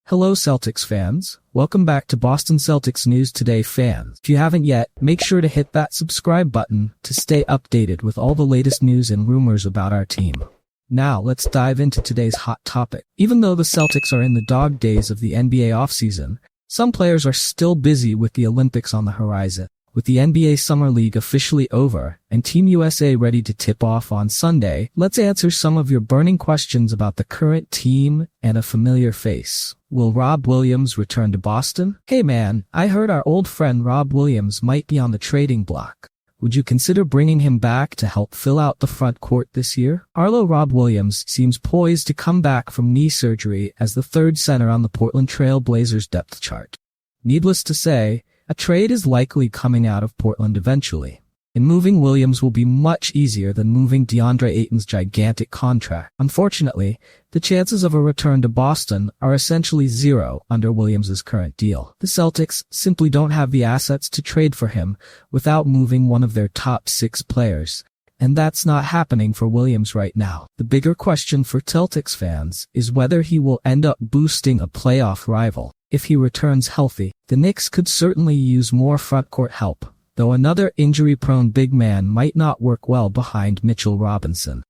Hello Celtics fans, welcome back to Boston Celtics News Today fans. If you haven't yet, make sure to hit that subscribe button to stay updated with all the latest news and rumors about our team. Now let's dive into today's hot topic. Even though the Celtics are in the dog days of the NBA offseason, some players are still busy with the Olympics on the horizon. With the NBA Summer League officially over and Team USA ready to tip off on Sunday, let's answer some of your burning questions about the current team and a familiar face. Will Rob Williams return to Boston? Hey man, I heard our old friend Rob Williams might be on the trading block. Would you consider bringing him back to help fill out the front court this year? Rob Williams seems poised to come back from knee surgery as the third center on the Portland Trail Blazers depth chart. Needless to say, a trade is likely coming out of Portland eventually, and moving Williams will be much easier than moving DeAndre Ayton's gigantic contract. Unfortunately, the chances of a return to Boston are essentially zero under Williams' current deal. The Celtics simply don't have the assets to trade for him without moving one of their top 6 players, and that's not happening for Williams right now. The bigger question for Celtics fans is whether he will end up boosting a playoff rival. If he returns healthy, the Knicks could certainly use more front-court help, though another injury-prone big man might not work well behind Mitchell Robinson.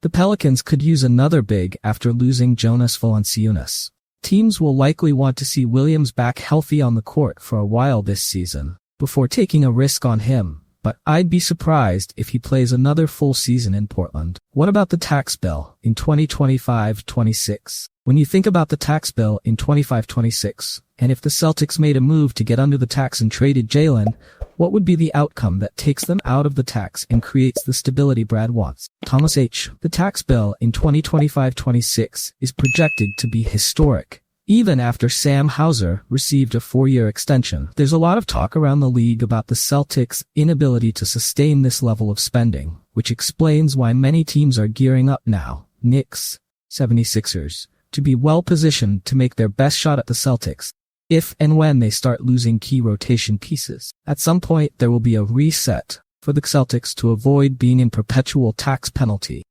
The Pelicans could use another big after losing Jonas Valanciunas. Teams will likely want to see Williams back healthy on the court for a while this season, before taking a risk on him, but I'd be surprised if he plays another full season in Portland. What about the tax bill in 2025-26? When you think about the tax bill in 25-26, and if the Celtics made a move to get under the tax and traded Jalen, what would be the outcome that takes them out of the tax and creates the stability Brad wants? Thomas H. The tax bill in 2025-26 is projected to be historic, even after Sam Hauser received a 4-year extension. There's a lot of talk around the league about the Celtics' inability to sustain this level of spending, which explains why many teams are gearing up now. Knicks, 76ers, to be well-positioned to make their best shot at the Celtics, if and when they start losing key rotation pieces. At some point, there will be a reset for the Celtics to avoid being in perpetual tax penalty.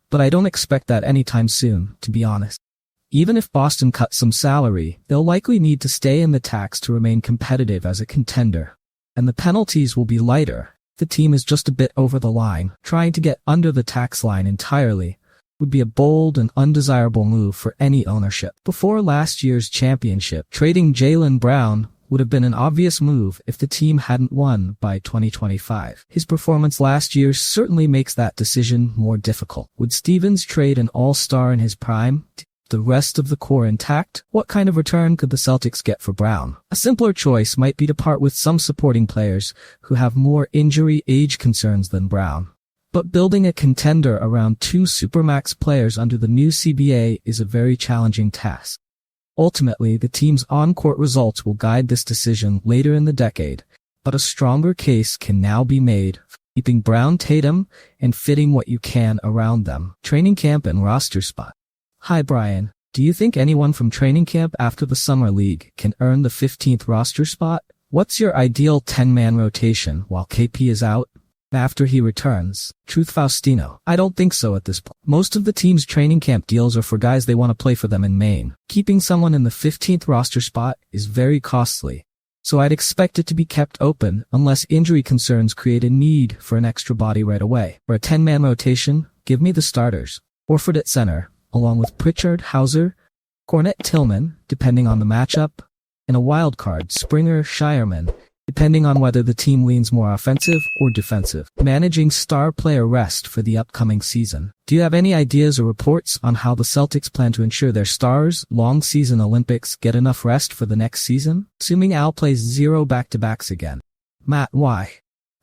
But I don't expect that anytime soon, to be honest. Even if Boston cuts some salary, they'll likely need to stay in the tax to remain competitive as a contender. And the penalties will be lighter. The team is just a bit over the line. Trying to get under the tax line entirely would be a bold and undesirable move for any ownership. Before last year's championship, trading Jaylen Brown would have been an obvious move if the team hadn't won by 2025. His performance last year certainly makes that decision more difficult. Would Stevens trade an all-star in his prime? The rest of the core intact? What kind of return could the Celtics get for Brown? A simpler choice might be to part with some supporting players who have more injury age concerns than Brown. But building a contender around 2 supermax players under the new CBA is a very challenging task. Ultimately, the team's on-court results will guide this decision later in the decade, but a stronger case can now be made for keeping Brown, Tatum, and fitting what you can around them. Training camp and roster spot. Hi Brian, do you think anyone from training camp after the Summer League can earn the 15th roster spot? What's your ideal 10-man rotation while KP is out? After he returns, Truth Faustino. I don't think so at this point. Most of the team's training camp deals are for guys they want to play for them in Maine. Keeping someone in the 15th roster spot is very costly, so I'd expect it to be kept open unless injury concerns create a need for an extra body right away. For a 10-man rotation, give me the starters. Horford at center, along with Pritchard, Hauser, Cornette, Tillman, depending on the matchup, and a wild card, Springer, Shireman, depending on whether the team leans more offensive or defensive. Managing star player rest for the upcoming season. Do you have any ideas or reports on how the Celtics plan to ensure their stars, long-season Olympics, get enough rest for the next season? Assuming Al plays 0 back-to-backs again. Matt, why?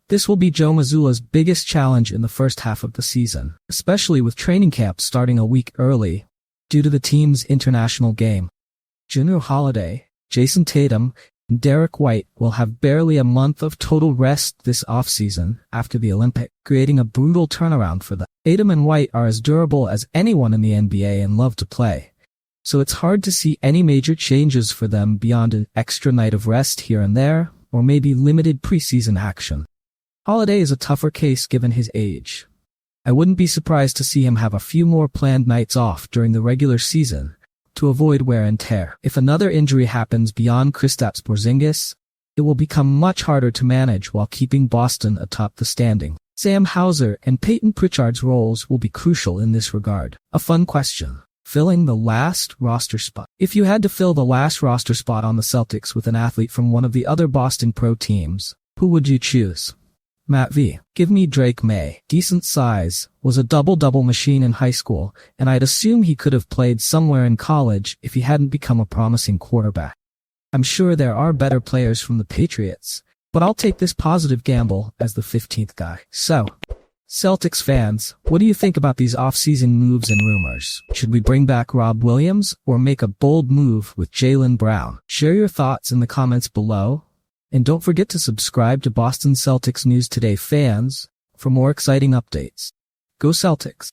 This will be Joe Mazzulla's biggest challenge in the first half of the season, especially with training camp starting a week early, due to the team's international game. Junior Holiday, Jason Tatum, and Derek White will have barely a month of total rest this offseason after the Olympics, creating a brutal turnaround for them. Tatum and White are as durable as anyone in the NBA and love to play, so it's hard to see any major changes for them beyond an extra night of rest here and there, or maybe limited preseason action. Holiday is a tougher case given his age. I wouldn't be surprised to see him have a few more planned nights off during the regular season, to avoid wear and tear. If another injury happens beyond Kristaps Porzingis, it will become much harder to manage while keeping Boston atop the standing. Sam Hauser and Peyton Pritchard's roles will be crucial in this regard. A fun question. Filling the last roster spot. If you had to fill the last roster spot on the Celtics with an athlete from one of the other Boston pro teams, who would you choose? Matt V. Give me Drake May. Decent size, was a double-double machine in high school, and I'd assume he could have played somewhere in college if he hadn't become a promising quarterback. I'm sure there are better players from the Patriots, but I'll take this positive gamble as the 15th guy. So, Celtics fans, what do you think about these off-season moves and rumors? Should we bring back Rob Williams or make a bold move with Jaylen Brown? Share your thoughts in the comments below. And don't forget to subscribe to Boston Celtics News Today fans for more exciting updates. Go Celtics!